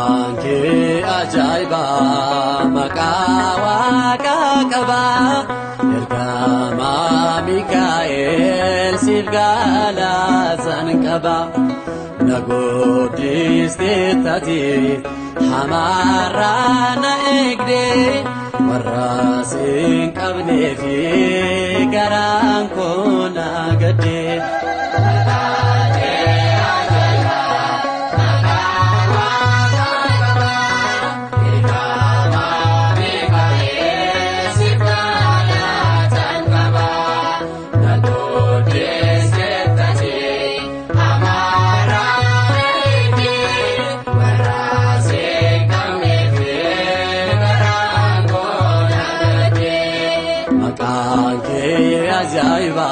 Maqaan kee ajaa'iba maqaa Waaqaa qaba ergamaa Mikaa'el siif galaataan qaba naguddistee taate hamarraa na eegde warra siin qabnee fi garaan koo na gadde. Maqaan kee ajaa'iba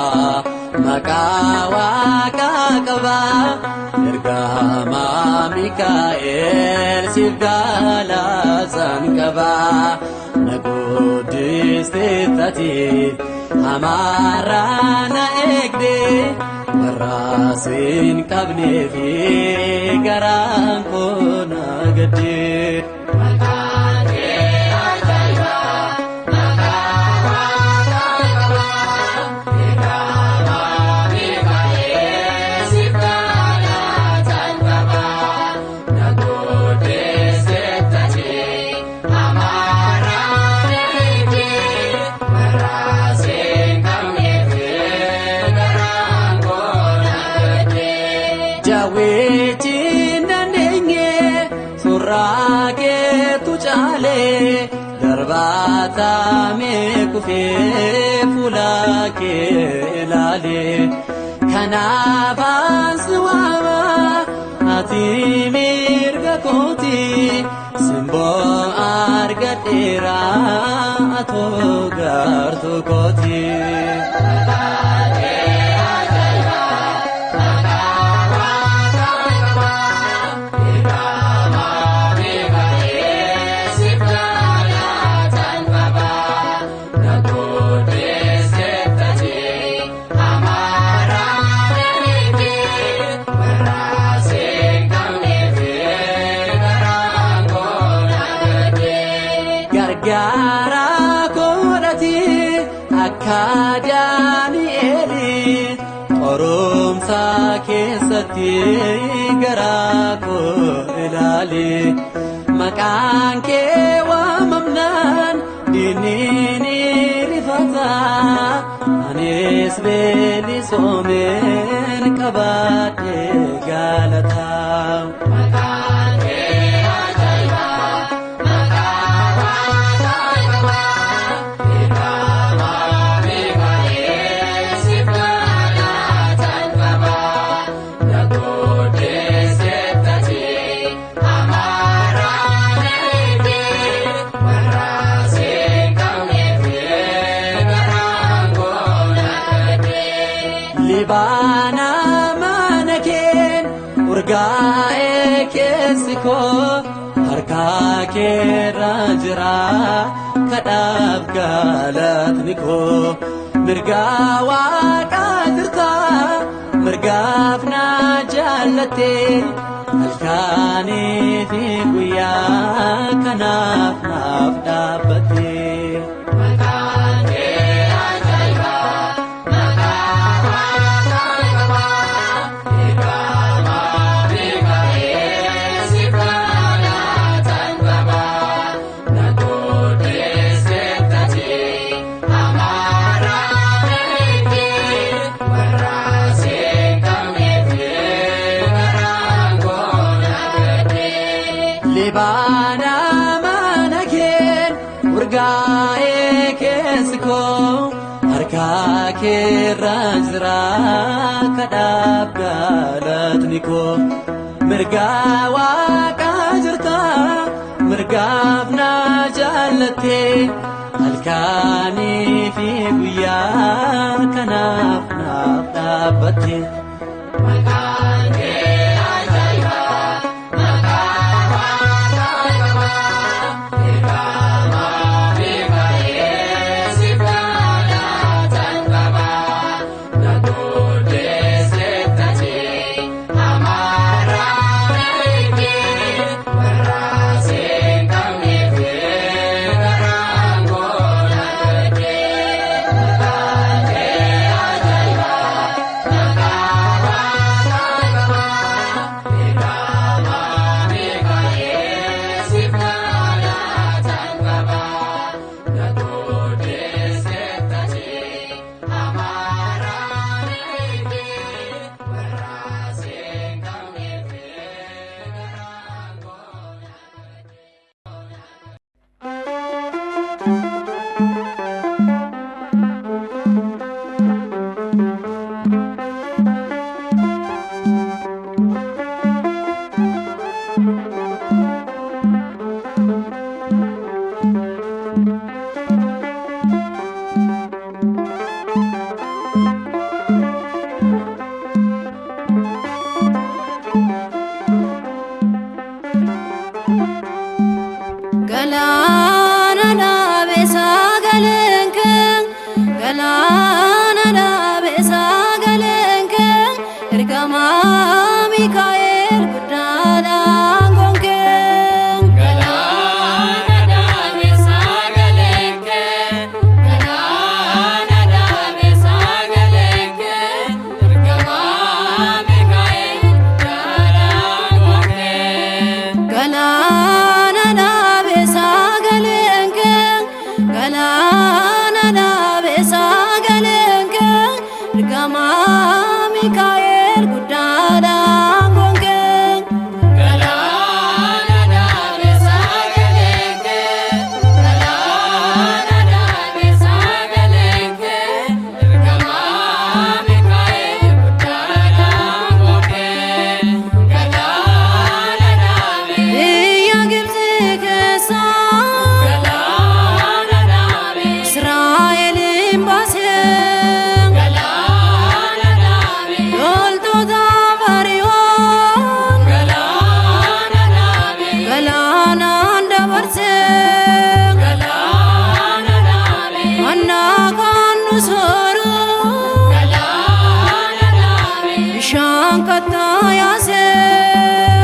maqaa Waaqaa qaba ergamaa Mikaa'el siif galaataan qaba naguddistee taate hamarraa na eegde warra siin qabnee fi garaan koo na gadde. Jaweetiin dandeenye suuraa keetu caalee darbaatamee kufee fuula kee ilaalee kanaaf ansi waama ati mirga kooti simboo argadheera atoo gartuu kooti. Gargaaraa koodhati akka Daani'eeli qorumsa keessatti garaa koo ilaali maqaan kee waamamnaan diinni ni rifata anis beelisoomeen qabaadhee galataa. Libaana mana keen urgaa'ee keessi koo harka keerra jira kadhaaf galatni koo mirga Waaqaa jirta mirgaaf na jaallatte halkanii fi guyyaa kanaaf naaf dhaabbatte. Libaana mana keen urgaa'ee keessi koo harka keerra jira kadhaaf galatni koo mirga Waaqaa jirta mirgaaf na jaallatte halkanii fi guyyaa kanaaf naaf dhaabbatte. Amara ገላና ዳቤ ሳገለንከ ገላና ዳቤ ሳገለንከ እርገማ ሚካኤል ጉዳዳን ጎንከ ገላና ዳቤ ሳገለንከ ገላና ዳቤ ሳገለንከ እርገማ ሚካኤል ጉዳዳን ጎንከ ገላና ዳቤ ሳገለንከ ገላና ዳቤ ሳገለንከ እርገማ ሚካኤል ጉዳዳን ጎንከ ገላና ዳቤ ሳገለንከ ገላና ዳቤ ሳገለንከ እርገማ ሚካኤል ጉዳዳን ጎንከ ገላና ዳቤ እያ ግብጽ ከሳ ገላና ዳቤ እስራኤል ኤምባሲ ገላና ዳቤ ዶልቶታ ፈሪዖን ገላና ዳቤ ገላና እንደበርሴ ገላና ዳቤ አና ካኑ ሶሩ ገላና ዳቤ ቢሻን ከታ ያሴ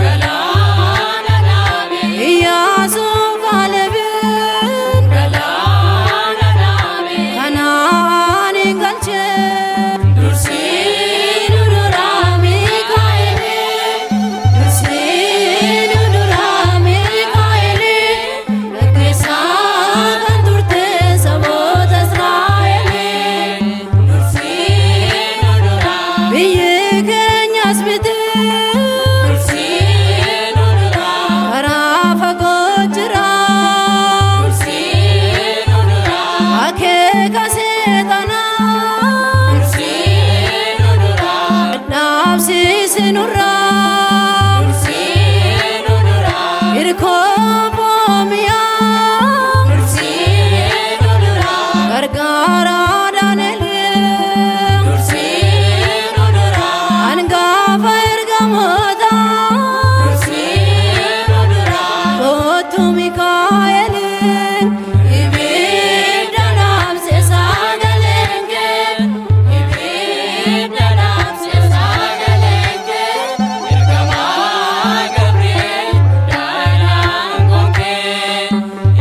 ገላና ዳቤ ኢያሱ ካሌብን ገላና ዳቤ ከነዓንን ገልቼ ዱርሲኑ ዱራ ሚካኤል ዱርሲኑ ዱራ ሚካኤል ለጌሳ kan turte saboota Israa'el ዱርሲኑ ዱራ biyyi keenyas miti ዱርሲኑ ዱራ karaa fagoo jira ዱርሲኑ ዱራ akeeka seexanaa ዱርሲኑ ዱራ dhaabsiisinurraa ዱርሲኑ ዱራ hirkoo boomiyaa ዱርሲኑ ዱራ gargaaraa Daani'el ዱርሲኑ ዱራ hangafa ergamootaa ዱርሲኑ ዱራ kootu Mikaa'el ibidda dhaamse saagalenke ibidda dhaamse saagalenke ergama Gabri'eel gudaadhaan gonke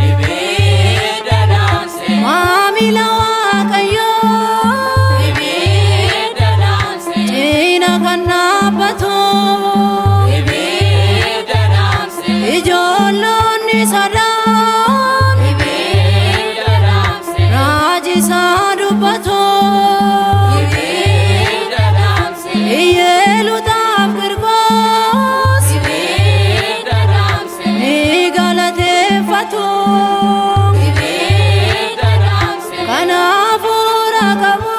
ibidda dhaamse maamila Waaqayyoo ibidda dhaamse ciina kan dhaabbatu ibidda dhaamse ijoollonni sadaan ibidda dhaamse raajii isaa dubbatu ibidda dhaamse iyyeelutaaf Kirkoos ibidda dhaamse ni galateeffatu ibidda dhaamse kanaafuu qabu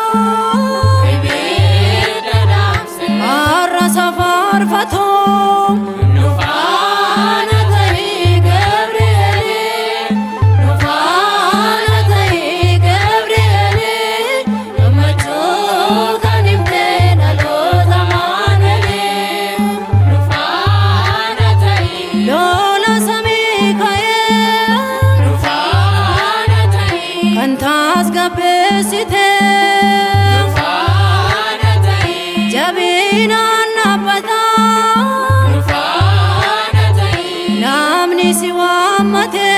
ibidda dhaamse har'a safaarfatu nu faana ta'ii Gabri'eel nu faana ta'ii Gabri'eel gammachuu kan himtee dhaloota Maanu'eel nu faana ta'ii lola samii ka'ee nu faana ta'ii kan tasgabbeessite nu faana ta'ii jabinaan dhaabbataa nu faana ta'ii namni si waammate